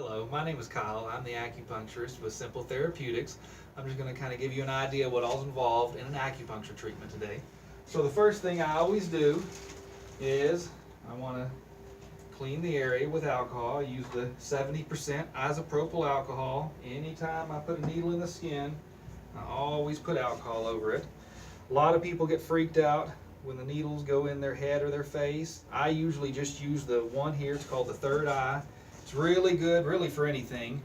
Hello, my name is Kyle. I'm the acupuncturist with Simple Therapeutics. I'm just going to kind of give you an idea of what all's involved in an acupuncture treatment today. So the first thing I always do is I want to clean the area with alcohol. I use the 70% isopropyl alcohol. Anytime I put a needle in the skin, I always put alcohol over it. A lot of people get freaked out when the needles go in their head or their face. I usually just use the one here. It's called the third eye. It's really good, really, for anything.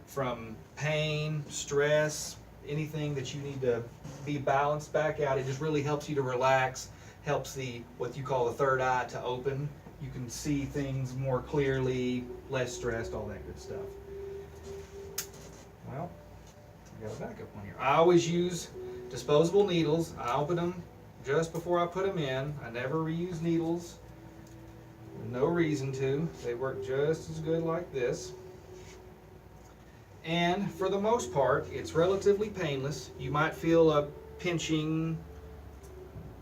From pain, stress, anything that you need to be balanced back out. It just really helps you to relax, helps what you call the third eye to open. You can see things more clearly, less stressed, all that good stuff. Well, I got a backup one here. I always use disposable needles. I open them just before I put them in. I never reuse needles. No reason to. They work just as good like this. And for the most part, it's relatively painless. You might feel a pinching,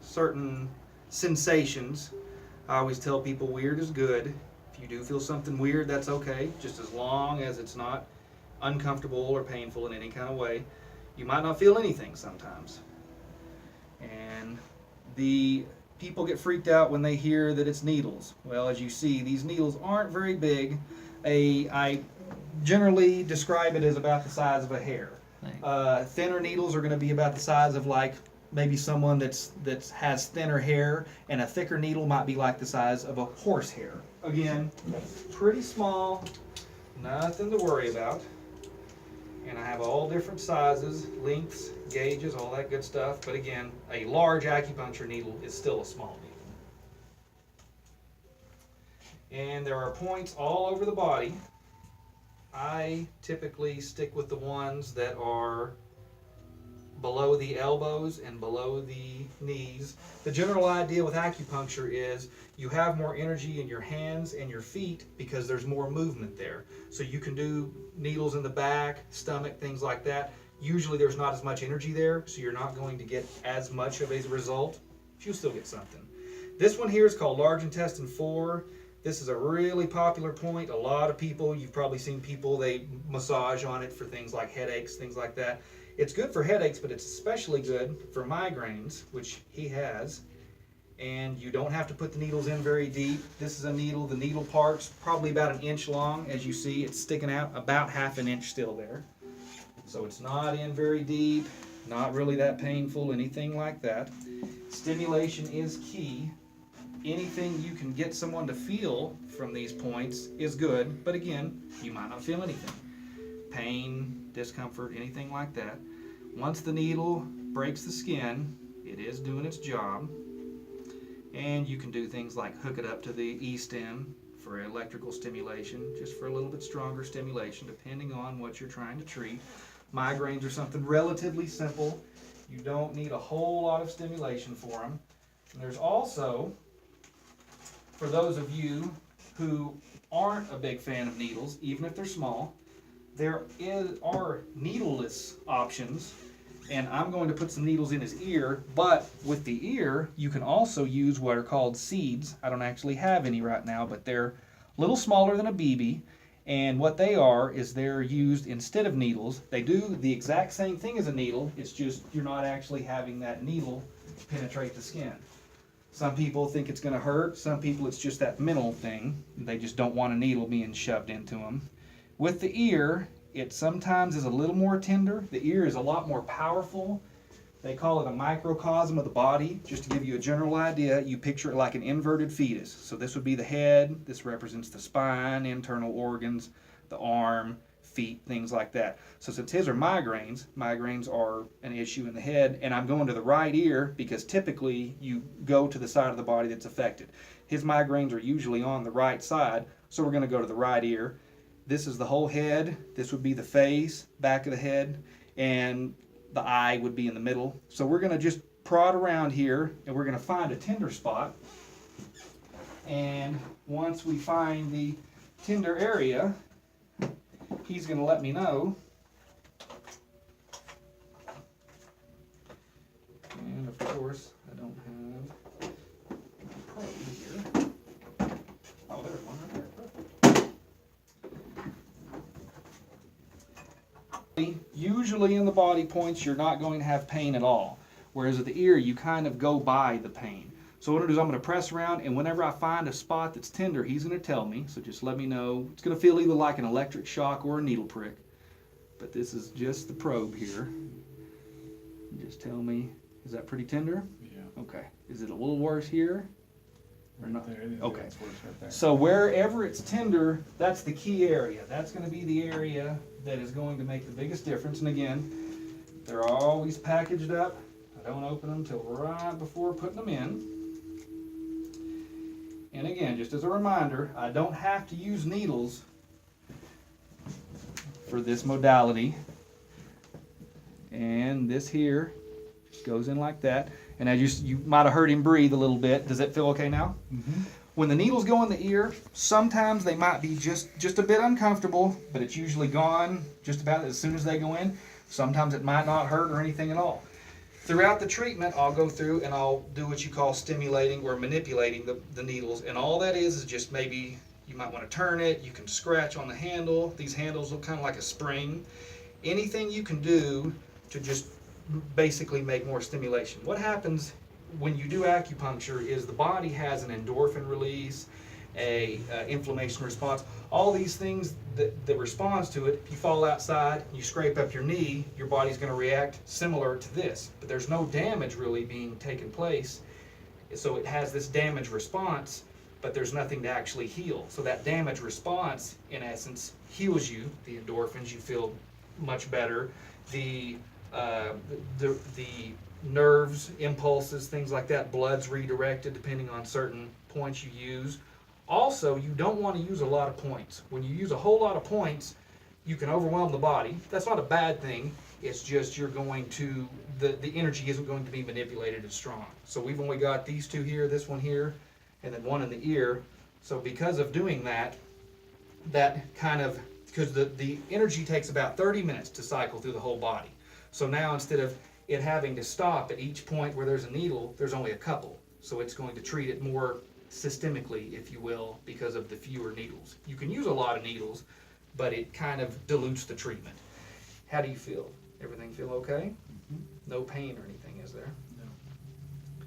certain sensations. I always tell people weird is good. If you do feel something weird, that's okay, just as long as it's not uncomfortable or painful in any kind of way. You might not feel anything sometimes. And the people get freaked out when they hear that it's needles. Well, as you see, these needles aren't very big. I generally describe it as about the size of a hair. Thinner needles are going to be about the size of like maybe someone that has thinner hair, and a thicker needle might be like the size of a horse hair. Again, pretty small, nothing to worry about. And I have all different sizes, lengths, gauges, all that good stuff. But again, a large acupuncture needle is still a small needle. And there are points all over the body. I typically stick with the ones that are below the elbows and below the knees. The general idea with acupuncture is you have more energy in your hands and your feet because there's more movement there. So you can do needles in the back, stomach, things like that. Usually there's not as much energy there, so you're not going to get as much of a result, but you'll still get something. This one here is called large intestine 4. This is a really popular point. A lot of people, you've probably seen people, they massage on it for things like headaches, things like that. It's good for headaches, but it's especially good for migraines, which he has. And you don't have to put the needles in very deep. This is a needle, the needle part's probably about 1 inch long. As you see, it's sticking out about 1/2 inch still there. So it's not in very deep, not really that painful, anything like that. Stimulation is key. Anything you can get someone to feel from these points is good, but again, you might not feel anything. Pain, discomfort, anything like that. Once the needle breaks the skin, it is doing its job. And you can do things like hook it up to the E-stem for electrical stimulation, just for a little bit stronger stimulation, depending on what you're trying to treat. Migraines are something relatively simple. You don't need a whole lot of stimulation for them. And there's also, for those of you who aren't a big fan of needles, even if they're small, there are needleless options, and I'm going to put some needles in his ear, but with the ear, you can also use what are called seeds. I don't actually have any right now, but they're a little smaller than a BB, and what they are is they're used instead of needles. They do the exact same thing as a needle, it's just you're not actually having that needle penetrate the skin. Some people think it's going to hurt, some people it's just that mental thing. They just don't want a needle being shoved into them. With the ear, it sometimes is a little more tender. The ear is a lot more powerful. They call it a microcosm of the body. Just to give you a general idea, you picture it like an inverted fetus. So this would be the head, this represents the spine, internal organs, the arm, feet, things like that. So since his are migraines are an issue in the head, and I'm going to the right ear because typically you go to the side of the body that's affected. His migraines are usually on the right side, so we're going to go to the right ear. This is the whole head, this would be the face, back of the head, and the eye would be in the middle. So we're going to just prod around here, and we're going to find a tender spot. And once we find the tender area, he's going to let me know. And of course, I don't have a probe here. Oh, there's one right there. Usually in the body points, you're not going to have pain at all. Whereas at the ear, you kind of go by the pain. So what I'm going to do is I'm going to press around, and whenever I find a spot that's tender, he's going to tell me. So just let me know. It's going to feel either like an electric shock or a needle prick. But this is just the probe here. Just tell me, is that pretty tender? Yeah. Okay. Is it a little worse here? Or not? There it is. Okay. Yeah, it's worse right there. So wherever it's tender, that's the key area. That's going to be the area that is going to make the biggest difference. And again, they're always packaged up. I don't open them till right before putting them in. And again, just as a reminder, I don't have to use needles for this modality. And this here just goes in like that. And as you might have heard him breathe a little bit. Does it feel okay now? Mm-hmm. When the needles go in the ear, sometimes they might be just a bit uncomfortable, but it's usually gone just about as soon as they go in. Sometimes it might not hurt or anything at all. Throughout the treatment, I'll go through and I'll do what you call stimulating or manipulating the needles. And all that is just maybe you might want to turn it. You can scratch on the handle. These handles look kind of like a spring. Anything you can do to just basically make more stimulation. What happens when you do acupuncture is the body has an endorphin release, a inflammation response, all these things that responds to it. If you fall outside, you scrape up your knee, your body's going to react similar to this, but there's no damage really being taken place. So it has this damage response, but there's nothing to actually heal. So that damage response, in essence, heals you. The endorphins, you feel much better. The nerves, impulses, things like that, blood's redirected depending on certain points you use. Also, you don't want to use a lot of points. When you use a whole lot of points, you can overwhelm the body. That's not a bad thing. It's just you're going to, the energy isn't going to be manipulated as strong. So we've only got these two here, this one here, and then one in the ear. So because of doing that, because the energy takes about 30 minutes to cycle through the whole body. So now instead of it having to stop at each point where there's a needle, there's only a couple. So it's going to treat it more systemically, if you will, because of the fewer needles. You can use a lot of needles, but it kind of dilutes the treatment. How do you feel? Everything feel okay? Mm-hmm. No pain or anything, is there? No.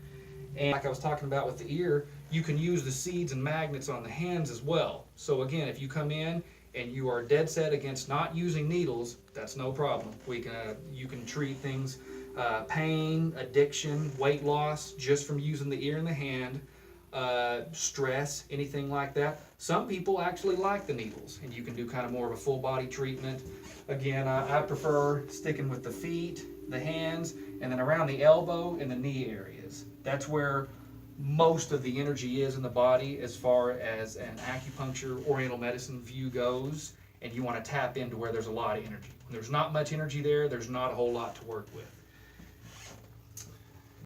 And like I was talking about with the ear, you can use the seeds and magnets on the hands as well. So again, if you come in and you are dead set against not using needles, that's no problem. You can treat things, pain, addiction, weight loss, just from using the ear and the hand, stress, anything like that. Some people actually like the needles, and you can do kind of more of a full body treatment. Again, I prefer sticking with the feet, the hands, and then around the elbow and the knee areas. That's where most of the energy is in the body as far as an acupuncture, oriental medicine view goes, and you want to tap into where there's a lot of energy. When there's not much energy there, there's not a whole lot to work with.